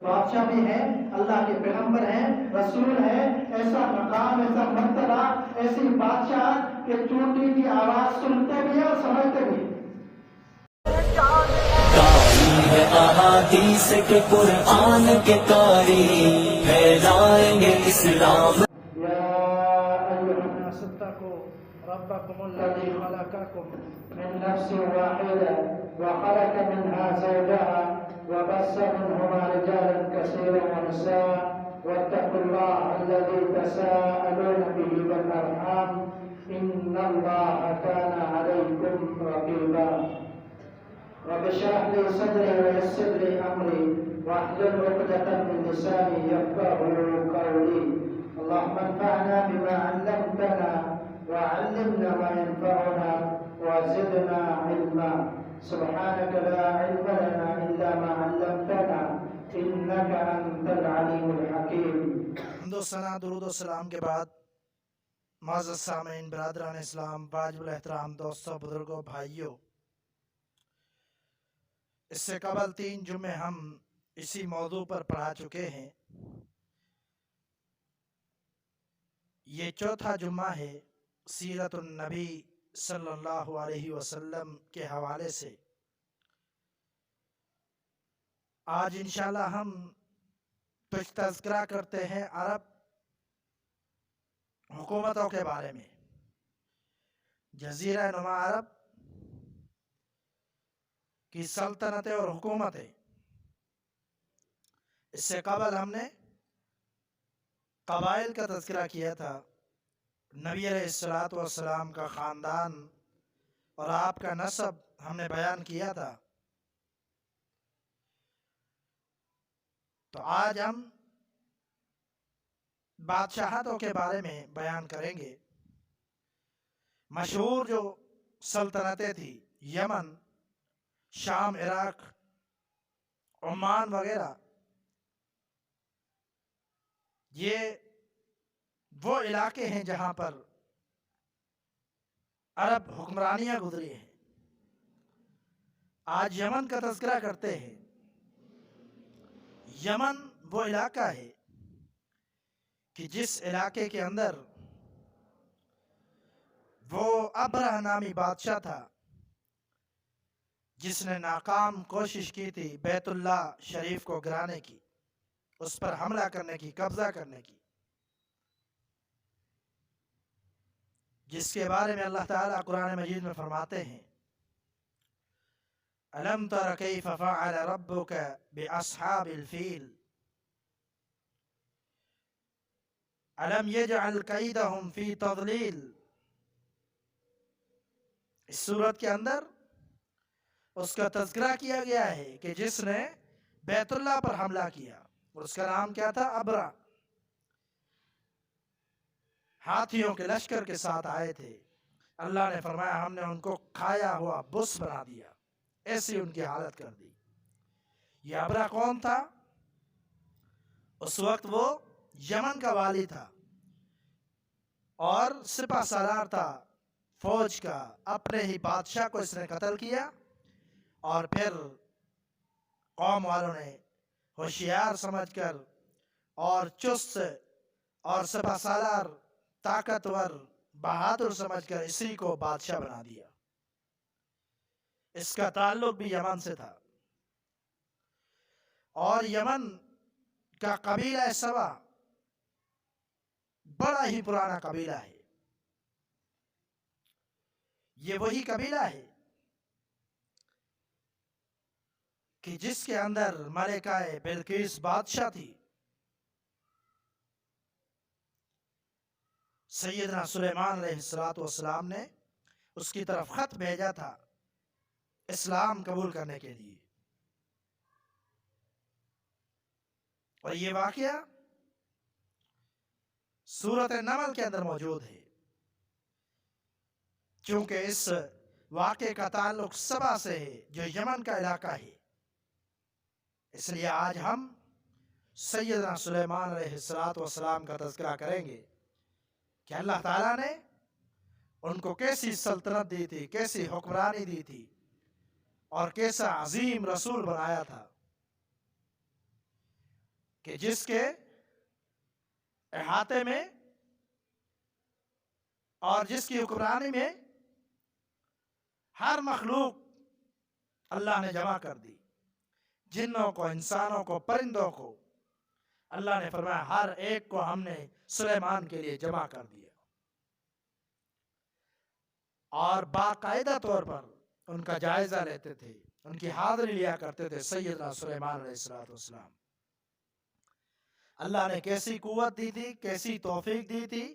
بادشاہ بھی ہیں، اللہ کے پیغمبر ہیں، رسول ہیں، ایسا مقام، ایسا مرتبہ، ایسی بادشاہ کہ چونٹی کی آواز سنتے بھی ہیں اور سمجھتے بھی ہیں۔ قاری ہے احادیث کے قرآن کے قاری، پھیلائیں گے اسلام۔ يا أيها الناس اتقوا ربكم الذي خلقكم من نفس واحدة وخلق منها زوجها وبث منهما رجالا كثيرا ونساء واتقوا الله الذي تساءلون به والأرحام إن الله كان عليكم رقيبا رب اشرح لي صدري ويسر لي أمري واحلل عقدة من لساني يفقهوا قولي اللهم انفعنا بما علمتنا وعلمنا ما ينفعنا وزدنا علما سبحانك لا علم لنا إلا ما علمتنا إنك أنت العليم الحكيم۔ حمد و ثنا، درود و سلام کے بعد معزز سامعین، برادران اسلام، واجب الاحترام دوستوں، بزرگوں، بھائیوں، اس سے قبل 3 جمعے ہم اسی موضوع پر پڑھا چکے ہیں۔ یہ چوتھا جمعہ ہے سیرت النبی صلی اللہ علیہ وسلم کے حوالے سے۔ آج انشاءاللہ ہم کچھ تذکرہ کرتے ہیں عرب حکومتوں کے بارے میں، جزیرہ نما عرب کی سلطنتیں اور حکومتیں۔ اس سے قبل ہم نے قبائل کا تذکرہ کیا تھا، نبی علیہ الصلوۃ والسلام کا خاندان اور آپ کا نسب ہم نے بیان کیا تھا۔ تو آج ہم بادشاہتوں کے بارے میں بیان کریں گے۔ مشہور جو سلطنتیں تھی، یمن، شام، عراق، عمان وغیرہ، یہ وہ علاقے ہیں جہاں پر عرب حکمرانیاں گزری ہیں۔ آج یمن کا تذکرہ کرتے ہیں۔ یمن وہ علاقہ ہے کہ جس علاقے کے اندر وہ ابرہ نامی بادشاہ تھا جس نے ناکام کوشش کی تھی بیت اللہ شریف کو گرانے کی، اس پر حملہ کرنے کی، قبضہ کرنے کی، جس کے بارے میں اللہ تعالیٰ قرآن مجید میں فرماتے ہیں أَلَمْ تَرَ كَيْفَ فَعَلَ رَبُّكَ بِأَصْحَابِ الْفِيلِ أَلَمْ يَجْعَلْ كَيْدَهُمْ فِي تَضْلِيلٍ۔ اس سورت کے اندر اس کا تذکرہ کیا گیا ہے کہ جس نے بیت اللہ پر حملہ کیا، اور اس کا نام کیا تھا؟ ابرہ۔ ہاتھیوں کے لشکر کے ساتھ آئے تھے۔ اللہ نے فرمایا ہم نے ان کو کھایا ہوا بس بنا دیا، ایسی ان کی حالت کر دی۔ یہ ابرہ کون تھا؟ اس وقت وہ یمن کا والی تھا اور سپہ سالار تھا فوج کا۔ اپنے ہی بادشاہ کو اس نے قتل کیا، اور پھر قوم والوں نے ہوشیار سمجھ کر اور چست اور سپہ سالار طاقتور بہادر سمجھ کر اسی کو بادشاہ بنا دیا۔ اس کا تعلق بھی یمن سے تھا، اور یمن کا قبیلہ سبا بڑا ہی پرانا قبیلہ ہے۔ یہ وہی قبیلہ ہے کہ جس کے اندر ملکہ بلقیس بادشاہ تھی۔ سیدنا سلیمان علیہ السلام نے اس کی طرف خط بھیجا تھا اسلام قبول کرنے کے لیے، اور یہ واقعہ سورۃ النمل کے اندر موجود ہے۔ چونکہ اس واقعے کا تعلق سبا سے ہے جو یمن کا علاقہ ہے، اس لیے آج ہم سیدنا سلیمان علیہ السلام کا تذکرہ کریں گے کہ اللہ تعالیٰ نے ان کو کیسی سلطنت دی تھی، کیسی حکمرانی دی تھی، اور کیسا عظیم رسول بنایا تھا۔ کہ جس کے احاطے میں اور جس کی حکمرانی میں ہر مخلوق اللہ نے جمع کر دی، جنوں کو، انسانوں کو، پرندوں کو۔ اللہ نے فرمایا ہر ایک کو ہم نے سلیمان کے لیے جمع کر دیا، اور باقاعدہ طور پر ان کا جائزہ لیتے تھے، ان کی حاضری لیا کرتے تھے سیدنا سلیمان علیہ السلام۔ اللہ نے کیسی قوت دی تھی، کیسی توفیق دی تھی،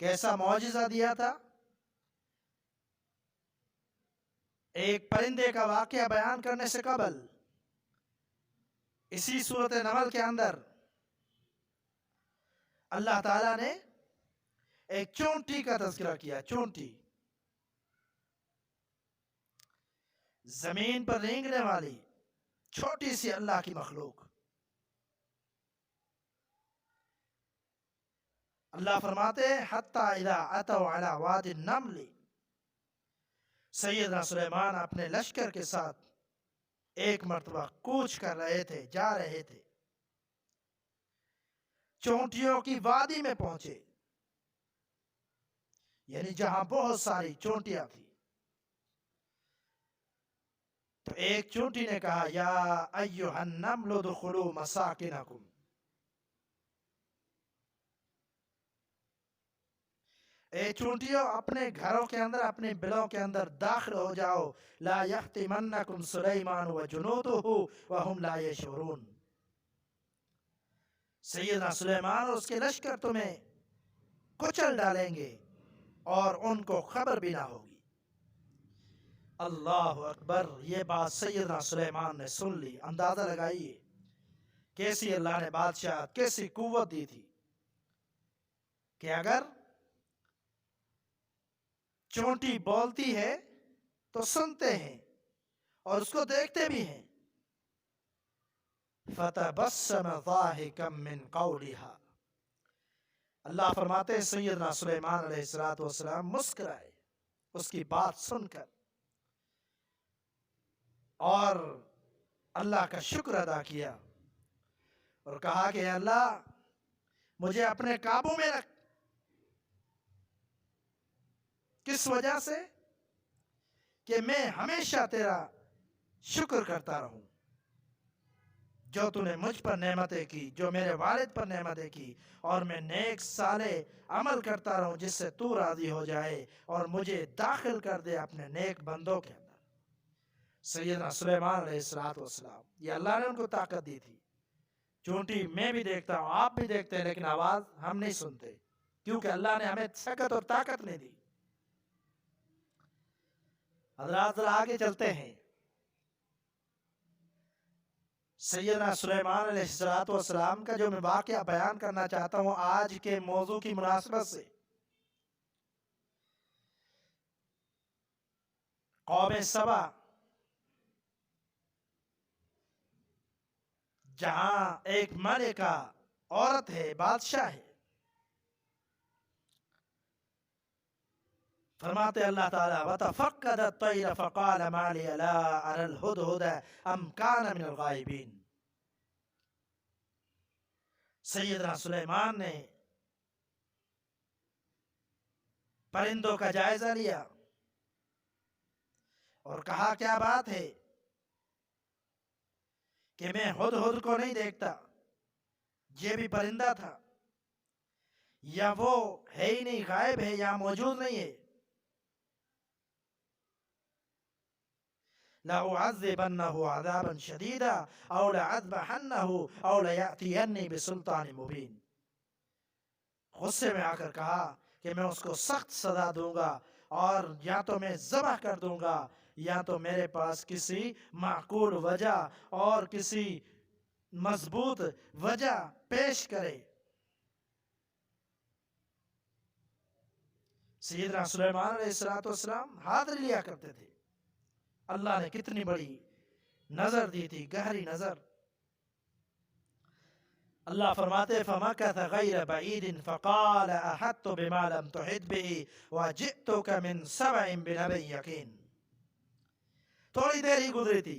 کیسا معجزہ دیا تھا۔ ایک پرندے کا واقعہ بیان کرنے سے قبل اسی سورۃ نمل کے اندر اللہ تعالیٰ نے ایک چونٹی کا تذکرہ کیا۔ چونٹی، زمین پر رینگنے والی چھوٹی سی اللہ کی مخلوق۔ اللہ فرماتے ہیں حَتَّى إِذَا أَتَوْا عَلَى وَادِ النَّمْلِ، سیدنا سلیمان اپنے لشکر کے ساتھ ایک مرتبہ کوچ کر رہے تھے، جا رہے تھے، چونٹیوں کی وادی میں پہنچے، یعنی جہاں بہت ساری چونٹیاں تھیں۔ تو ایک چونٹی نے کہا یا ایھا النمل ادخلوا مساکنکم، اے چونٹیوں اپنے گھروں کے اندر، اپنے بلوں کے اندر داخل ہو جاؤ، لا یحطمنکم سلیمان وجنودہ وہم لا یشعرون، سیدنا سلیمان اور اس کے لشکر تمہیں کچل ڈالیں گے اور ان کو خبر بھی نہ ہوگی۔ اللہ اکبر، یہ بات سیدنا سلیمان نے سن لی۔ اندازہ لگائیے کیسی اللہ نے بادشاہ، کیسی قوت دی تھی کہ اگر چونٹی بولتی ہے تو سنتے ہیں اور اس کو دیکھتے بھی ہیں۔ فَتَبَسَّمَ ضَاحِكًا مِّن قَوْلِهَا، اللہ فرماتے ہیں سیدنا سلیمان علیہ السلام مسکرائے اس کی بات سن کر، اور اللہ کا شکر ادا کیا اور کہا کہ اللہ مجھے اپنے قابو میں رکھ۔ کس وجہ سے؟ کہ میں ہمیشہ تیرا شکر کرتا رہوں، جو تو نے مجھ پر نعمتیں کی، جو میرے والد پر نعمتیں کی، اور میں نیک صالح عمل کرتا رہوں جس سے تو راضی ہو جائے اور مجھے داخل کر دے اپنے نیک بندوں کے اندر۔ سیدنا سلیمان علیہ السلام، یہ اللہ نے ان کو طاقت دی تھی۔ چونٹی میں بھی دیکھتا ہوں، آپ بھی دیکھتے ہیں، لیکن آواز ہم نہیں سنتے کیونکہ اللہ نے ہمیں طاقت اور طاقت نہیں دی۔ حضرات ذرا آگے چلتے ہیں۔ سیدنا سلیمان علیہ السلام کا جو میں واقعہ بیان کرنا چاہتا ہوں آج کے موضوع کی مناسبت سے، قوم سبا جہاں ایک ملکہ عورت ہے، بادشاہ ہے، فرماتے اللہ تعالیٰ وَتَفَقَّدَ الطَّيْرَ فَقَالَ مَا لِيَ لَا أَرَى الْهُدْهُدَ أَمْ كَانَ مِنَ الْغَائِبِينَ۔ سیدنا سلیمان نے پرندوں کا جائزہ لیا اور کہا کیا بات ہے کہ میں ہدہد کو نہیں دیکھتا، یہ بھی پرندہ تھا، یا وہ ہے ہی نہیں، غائب ہے یا موجود نہیں ہے۔ لَأُعَذِّبَنَّهُ عَذَابًا شَدِيدًا أَوْ لَأَذْبَحَنَّهُ أَوْ لَيَأْتِيَنِّي بِسُلْطَانٍ مُبِينٍ، غصے میں آ کر کہا کہ میں اس کو سخت سزا دوں گا، اور یا تو میں ذبح کر دوں گا یا تو میرے پاس کسی معقول وجہ اور کسی مضبوط وجہ پیش کرے۔ سیدنا سلیمان علیہ السلام حاضر لیا کرتے تھے۔ اللہ نے کتنی بڑی نظر دی تھی، گہری نظر۔ اللہ فرماتے فَمَكَثَ غَيْرَ بَعِيدٍ فَقَالَ أَحَطْتُ بِمَا لَمْ تُحِطْ بِهِ وَجِئْتُكَ مِنْ سَبَإٍ بِنَبَإٍ يَقِينٍ، تھوڑی دیر ہی گزری تھی،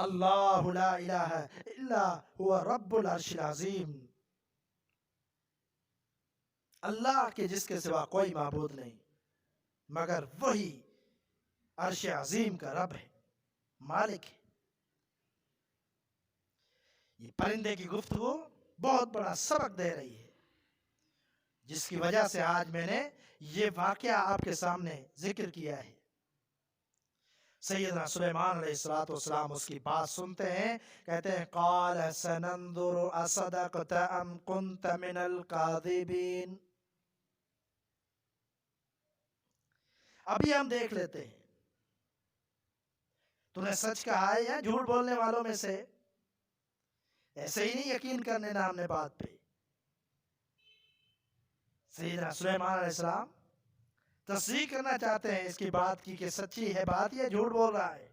اللہ لا الہ الا ہوا رب العرش العظیم، اللہ کے جس کے سوا کوئی معبود نہیں مگر وہی عرش عظیم کا رب ہے، مالک ہے۔ یہ پرندے کی گفتگو بہت بڑا سبق دے رہی ہے، جس کی وجہ سے آج میں نے یہ واقعہ آپ کے سامنے ذکر کیا ہے۔ سیدنا سلیمان علیہ السلام اس کی بات سنتے ہیں، کہتے ہیں قال سننظر اصدقت ام کنت من الکاذبین، ابھی ہم دیکھ لیتے ہیں تو نے سچ کہا ہے یا جھوٹ بولنے والوں میں سے، ایسے ہی نہیں یقین کرنے نام نے بات پہ۔ سیدنا سلیمان علیہ السلام تصدیق کرنا چاہتے ہیں اس کی بات کی کہ سچی ہے بات یا جھوٹ بول رہا ہے،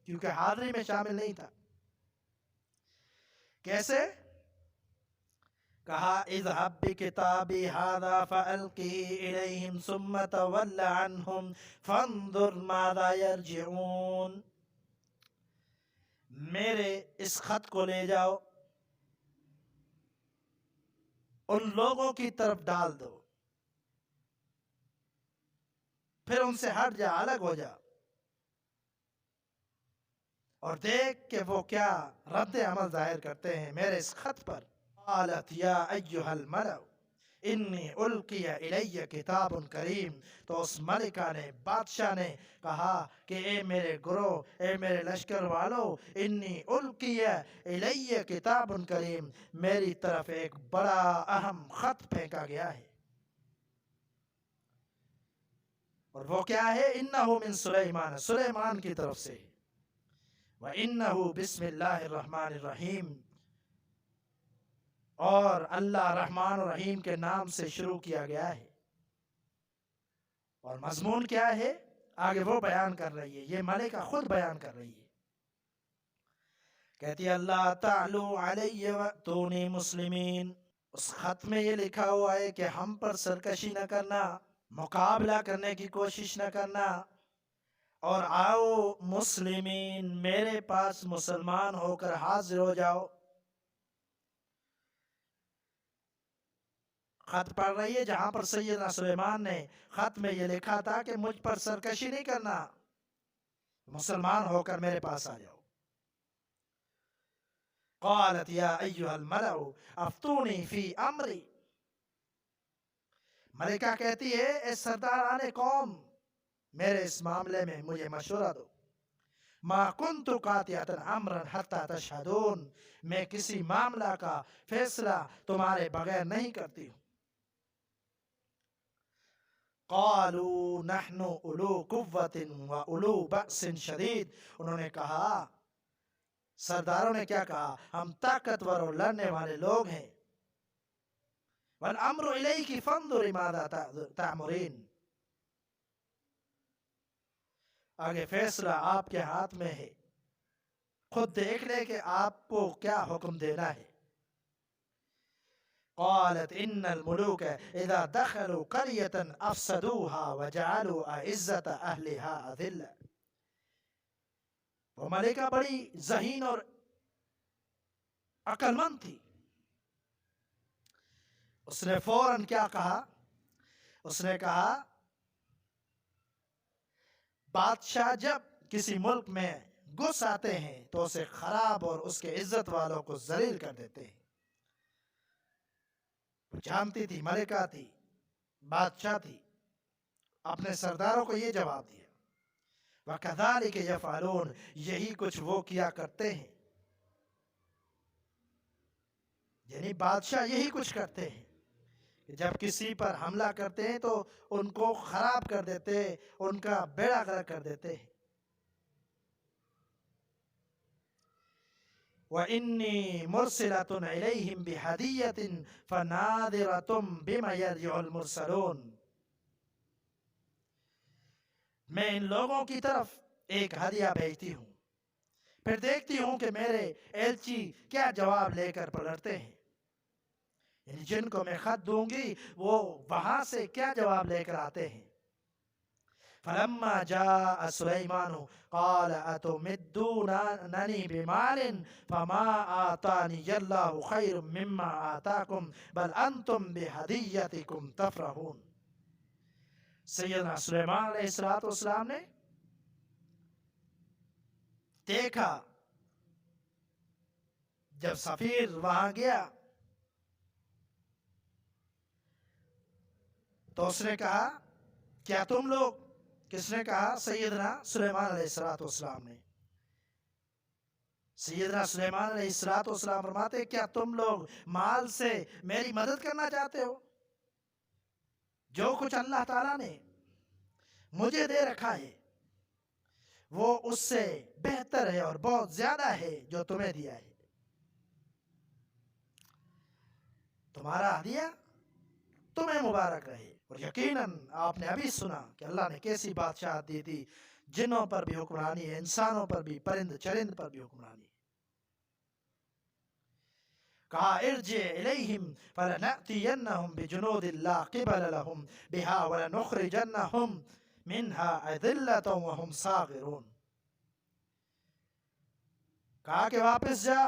کیونکہ حاضری میں شامل نہیں تھا۔ کیسے؟ کہا اذهب بکتابی هذا فألقه الیہم ثم تول عنہم فانظر ماذا یرجعون، میرے اس خط کو لے جاؤ، ان لوگوں کی طرف ڈال دو، پھر ان سے ہٹ جا، الگ ہو جا، اور دیکھ کہ وہ کیا رد عمل ظاہر کرتے ہیں میرے اس خط پر۔ قالت یا ایہا الملأ انی القی الی کتاب کریم، تو اس ملکہ نے، بادشاہ نے کہا کہ اے میرے گروہ، اے میرے لشکر والو، انی القی الی کتاب کریم، میری طرف ایک بڑا اہم خط پھینکا گیا ہے، اور وہ کیا ہے؟ انہ من سلیمان، سلیمان کی طرف سے، وَإِنَّهُ بسم اللہ الرحمن الرحیم، اور اللہ رحمان الرحیم کے نام سے شروع کیا گیا ہے۔ اور مضمون کیا ہے آگے وہ بیان کر رہی ہے، یہ ملکہ خود بیان کر رہی ہے، کہتی ہے اللہ تعلو علی واتونی مسلمین، اس خط میں یہ لکھا ہوا ہے کہ ہم پر سرکشی نہ کرنا، مقابلہ کرنے کی کوشش نہ کرنا، اور آؤ مسلمین، میرے پاس مسلمان ہو کر حاضر ہو جاؤ۔ خط پڑھ رہی ہے جہاں پر سیدنا سلیمان نے خط میں یہ لکھا تھا کہ مجھ پر سرکشی نہیں کرنا، مسلمان ہو کر میرے پاس آ جاؤ۔ قالت یا ایہا الملأ افتونی فی امری، ملکہ کہتی ہے اے سرداران قوم، میرے اس معاملے میں مجھے مشورہ دو۔ ما کنت قاطعۃ امرا حتی تشہدون، میں کسی معاملہ کا فیصلہ تمہارے بغیر نہیں کرتی ہوں۔ قالوا نحن اولو قوت و اولو بأس شدید، انہوں نے کہا، سرداروں نے کیا کہا؟ ہم طاقتور اور لڑنے والے لوگ ہیں۔ والامر الیک فانظر ماذا تأمرین، آگے فیصلہ آپ کے ہاتھ میں ہے، خود دیکھ لے کہ آپ کو کیا حکم دینا ہے۔ قالت ان الملوک اذا دخلوا قریۃ افسدوها وجعلوا اعزۃ اہلها اذلہ، وہ ملکہ بڑی ذہین اور عقل مند تھی، اس نے فوراً کیا کہا؟ اس نے کہا بادشاہ جب کسی ملک میں گھس آتے ہیں تو اسے خراب اور اس کے عزت والوں کو ذلیل کر دیتے ہیں۔ وہ جانتی تھی، ملکہ تھی، بادشاہ تھی، اپنے سرداروں کو یہ جواب دیا، وَكَذَلِكَ يَفْعَلُونَ، یہی کچھ وہ کیا کرتے ہیں، یعنی بادشاہ یہی کچھ کرتے ہیں کہ جب کسی پر حملہ کرتے ہیں تو ان کو خراب کر دیتے، ان کا بیڑا غرق کر دیتے ہیں۔ وَإِنِّي مُرْسِلَةٌ إِلَيْهِمْ بِهَدِيَّةٍ فَنَاظِرَةٌ بِمَ يَرْجِعُ الْمُرْسَلُونَ، میں ان لوگوں کی طرف ایک ہدیہ بھیجتی ہوں، پھر دیکھتی ہوں کہ میرے ایلچی کیا جواب لے کر پلٹتے ہیں، یعنی جن کو میں خط دوں گی وہ وہاں سے کیا جواب لے کر آتے ہیں۔ فلما جاء سليمان قال أتمدونني بمال فما آتاني الله خير مما آتاكم بل أنتم بهديتكم تفرحون. سیدنا سلیمان علیہ السلام نے دیکھا جب سفیر وہاں گیا تو اس نے کہا کیا تم لوگ، کس نے کہا؟ سیدنا سلیمان علیہ السلام نے. سیدنا سلیمان علیہ السلام فرماتے کیا تم لوگ مال سے میری مدد کرنا چاہتے ہو؟ جو کچھ اللہ تعالیٰ نے مجھے دے رکھا ہے وہ اس سے بہتر ہے اور بہت زیادہ ہے جو تمہیں دیا ہے. تمہارا ہدیہ تمہیں مبارک رہے. اور یقیناً آپ نے ابھی سنا کہ اللہ نے کیسی بادشاہت دی تھی، جنوں پر بھی حکمرانی ہے، انسانوں پر بھی، پرند چرند پر بھی حکمرانی ہے. کہا ارجع الیہم فلنأتینہم بجنود لا قبل لہم بہا ولنخرجنہم منہا اذلۃ وہم صاغرون. کہا کہ واپس جا،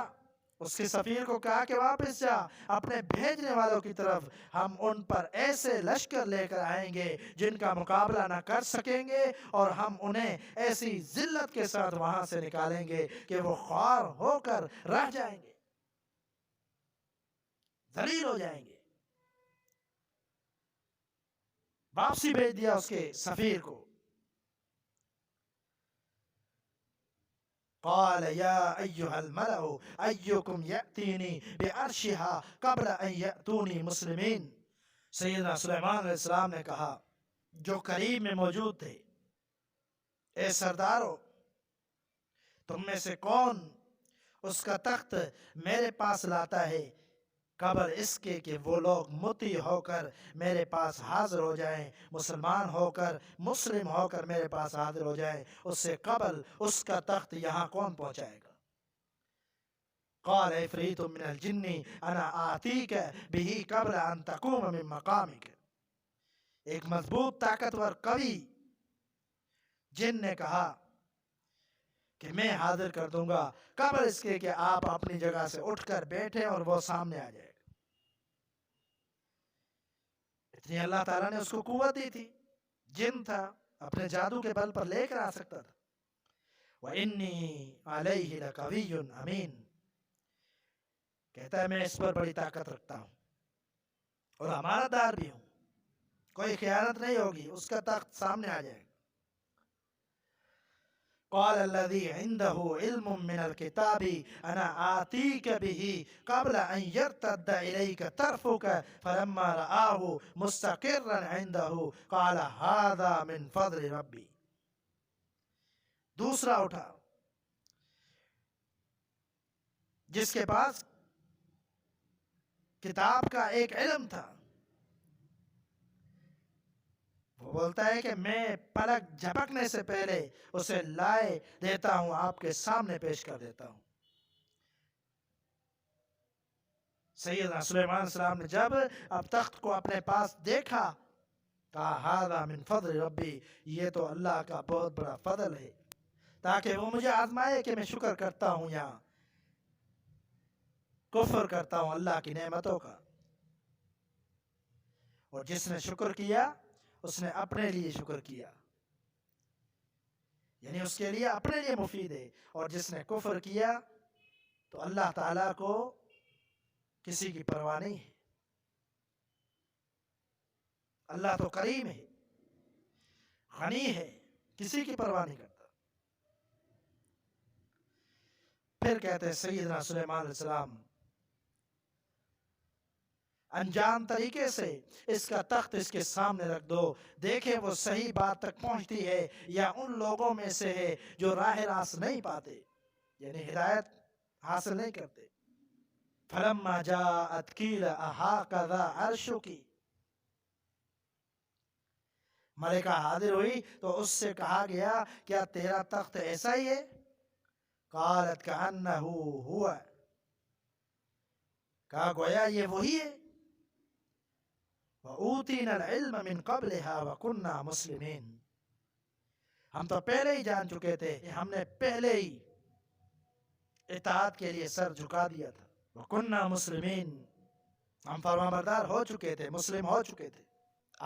اس کے سفیر کو کہا کہ واپس جا اپنے بھیجنے والوں کی طرف، ہم ان پر ایسے لشکر لے کر آئیں گے جن کا مقابلہ نہ کر سکیں گے، اور ہم انہیں ایسی ذلت کے ساتھ وہاں سے نکالیں گے کہ وہ خوار ہو کر رہ جائیں گے، ذلیل ہو جائیں گے. واپسی بھیج دیا اس کے سفیر کو. قال یا ایہا الملأ ایکم یأتینی بعرشها قبل ان یأتونی مسلمین. سیدنا سلیمان علیہ السلام نے کہا جو قریب میں موجود تھے، اے سردارو، تم میں سے کون اس کا تخت میرے پاس لاتا ہے قبل اس کے کہ وہ لوگ مطیع ہو کر میرے پاس حاضر ہو جائیں، مسلمان ہو کر، مسلم ہو کر میرے پاس حاضر ہو جائیں، اس سے قبل اس کا تخت یہاں کون پہنچائے گا؟ قال عفریت من الجن انا آتیک بہ قبل ان تقوم من مقامک. ایک مضبوط طاقتور قوی جن نے کہا کہ میں حاضر کر دوں گا قبل اس کے کہ آپ اپنی جگہ سے اٹھ کر بیٹھیں اور وہ سامنے آ جائے گا. اتنی اللہ تعالیٰ نے اس کو قوت دی تھی، جن تھا اپنے جادو کے بل پر لے کر آ سکتا تھا. وَإِنِّي عَلَيْهِ لَقَوِيٌّ أَمِينٌ. کہتا ہے میں اس پر بڑی طاقت رکھتا ہوں اور امانت دار بھی ہوں، کوئی خیانت نہیں ہوگی، اس کا تخت سامنے آ جائے گا. قال الذي عنده علم من الكتاب انا آتيك به قبل ان يرتد اليك طرفك فلما رآه مستقرا عنده قال هذا من فضل ربي. دوسرا اٹھا جس کے پاس کتاب کا ایک علم تھا، وہ بولتا ہے کہ میں پلک جھپکنے سے پہلے اسے لائے دیتا ہوں، آپ کے سامنے پیش کر دیتا ہوں. سیدنا سلیمان علیہ السلام نے جب اب تخت کو اپنے پاس دیکھا کہا ھذا من فضل ربی، یہ تو اللہ کا بہت بڑا فضل ہے، تاکہ وہ مجھے آزمائے کہ میں شکر کرتا ہوں یا کفر کرتا ہوں اللہ کی نعمتوں کا. اور جس نے شکر کیا اس نے اپنے لیے شکر کیا، یعنی اس کے لیے اپنے لیے مفید ہے. اور جس نے کفر کیا تو اللہ تعالیٰ کو کسی کی پرواہ نہیں ہے. اللہ تو کریم ہے، غنی ہے، کسی کی پرواہ نہیں کرتا. پھر کہتے ہیں سیدنا سلیمان علیہ السلام انجان طریقے سے اس کا تخت اس کے سامنے رکھ دو، دیکھیں وہ صحیح بات تک پہنچتی ہے یا ان لوگوں میں سے ہے جو راہ راست نہیں پاتے، یعنی ہدایت حاصل نہیں کرتے. فلما جاءت قیل اھٰکذا عرشک. ملکہ حاضر ہوئی تو اس سے کہا گیا کیا تیرا تخت ایسا ہی ہے؟ قالت کأنہ ہوا. کہا گویا یہ وہی ہے. وَأُوتِينَا الْعِلْمَ مِنْ قَبْلِهَا وَكُنَّا مُسْلِمِينَ. ہم تو پہلے ہی جان چکے تھے، ہم نے پہلے ہی اطاعت کے لیے سر جھکا دیا تھا. وَكُنَّا مُسْلِمِينَ، ہم فرمانبردار ہو چکے تھے، مسلم ہو چکے تھے.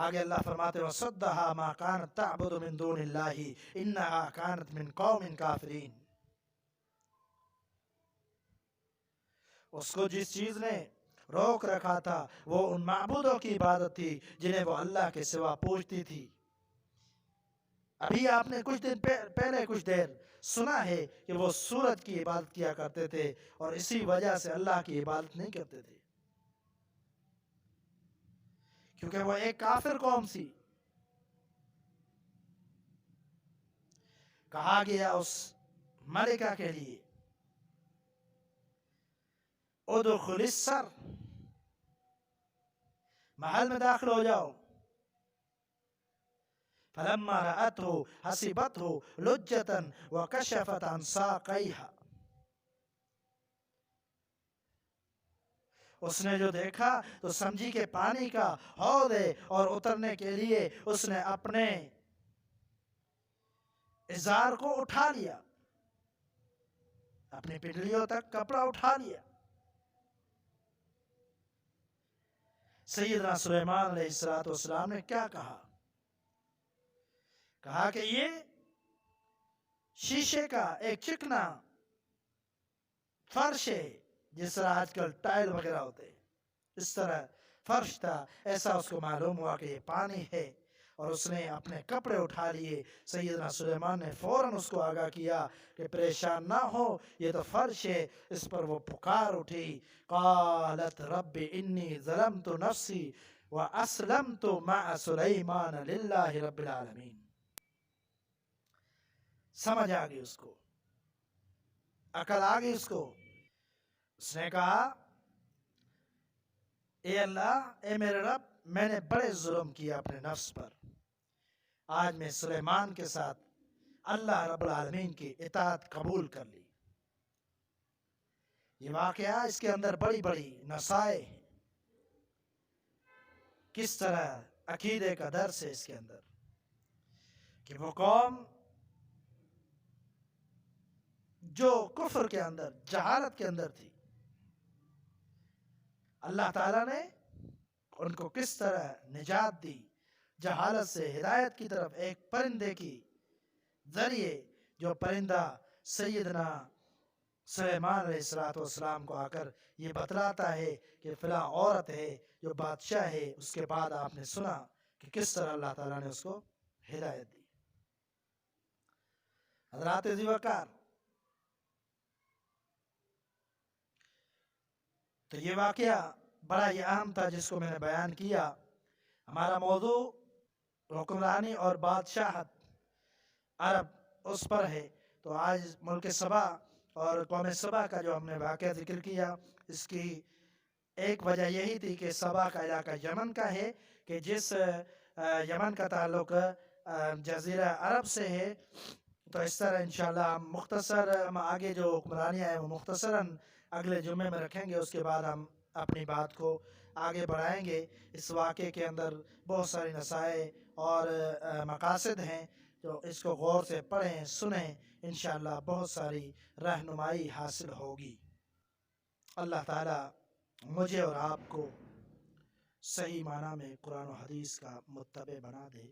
آگے اللہ فرماتے وَصَدَّهَا مَا كَانَتْ تَعْبُدُ مِن دُونِ اللَّهِ إِنَّهَا كَانَتْ مِن قَوْمٍ كَافِرِينَ. اس کو جس چیز نے روک رکھا تھا وہ ان معبودوں کی عبادت تھی جنہیں وہ اللہ کے سوا پوجتی تھی. ابھی آپ نے کچھ دن پہلے کچھ دیر سنا ہے کہ وہ سورج کی عبادت کیا کرتے تھے اور اسی وجہ سے اللہ کی عبادت نہیں کرتے تھے، کیونکہ وہ ایک کافر قوم سی. کہا گیا اس ملکہ کے لیے ادخل السر، محل میں داخل ہو جاؤ. فلما رأته حسبته لجة وكشفت عن ساقيها. اس نے جو دیکھا تو سمجھی کہ پانی کا حوض ہے، اور اترنے کے لیے اس نے اپنے ازار کو اٹھا لیا، اپنی پنڈلیوں تک کپڑا اٹھا لیا. سیدنا سلیمان علیہ السلام نے کیا کہا؟ کہا کہ یہ شیشے کا ایک چکنا فرش ہے، جس طرح آج کل ٹائل وغیرہ ہوتے ہیں، اس طرح فرش تھا. ایسا اس کو معلوم ہوا کہ یہ پانی ہے، اور اس نے اپنے کپڑے اٹھا لیے. سیدنا سلیمان نے فوراً اس کو آگاہ کیا کہ پریشان نہ ہو، یہ تو فرش ہے. اس پر وہ پکار اٹھی، قالت رب انی ظلمت نفسی واسلمت مع سلیمان للہ رب العالمین. سمجھ آ گئی اس کو، عقل آ گئی اس کو. اس نے کہا اے اللہ، اے میرے رب، میں نے بڑے ظلم کیا اپنے نفس پر. آج میں سلیمان کے ساتھ اللہ رب العالمین کی اطاعت قبول کر لی. یہ واقعہ اس کے اندر بڑی بڑی نصائح ہیں. کس طرح عقیدے کا درس ہے اس کے اندر، کہ وہ قوم جو کفر کے اندر، جہالت کے اندر تھی، اللہ تعالیٰ نے ان کو کس طرح نجات دی، جہالت سے ہدایت کی طرف ایک پرندے کی ذریعے. جو پرندہ سیدنا سلیمان علیہ السلام کو آ کر یہ بتلاتا ہے کہ فلاں عورت ہے جو بادشاہ ہے. اس کے بعد آپ نے سنا کہ کس طرح اللہ تعالیٰ نے اس کو ہدایت دی. حضرات ذی وقار، تو یہ واقعہ بڑا ہی اہم تھا جس کو میں نے بیان کیا. ہمارا موضوع حکمرانی اور بادشاہت عرب اس پر ہے. تو آج ملک سبا اور قوم سبا کا جو ہم نے واقعہ ذکر کیا، اس کی ایک وجہ یہی تھی کہ سبا کا علاقہ یمن کا ہے، کہ جس یمن کا تعلق جزیرہ عرب سے ہے. تو اس طرح انشاءاللہ ہم مختصر آگے جو حکمرانیاں ہیں وہ مختصراً اگلے جمعے میں رکھیں گے. اس کے بعد ہم اپنی بات کو آگے بڑھائیں گے. اس واقعے کے اندر بہت ساری نصائح اور مقاصد ہیں، جو اس کو غور سے پڑھیں، سنیں، انشاءاللہ بہت ساری رہنمائی حاصل ہوگی. اللہ تعالیٰ مجھے اور آپ کو صحیح معنی میں قرآن و حدیث کا متبع بنا دے.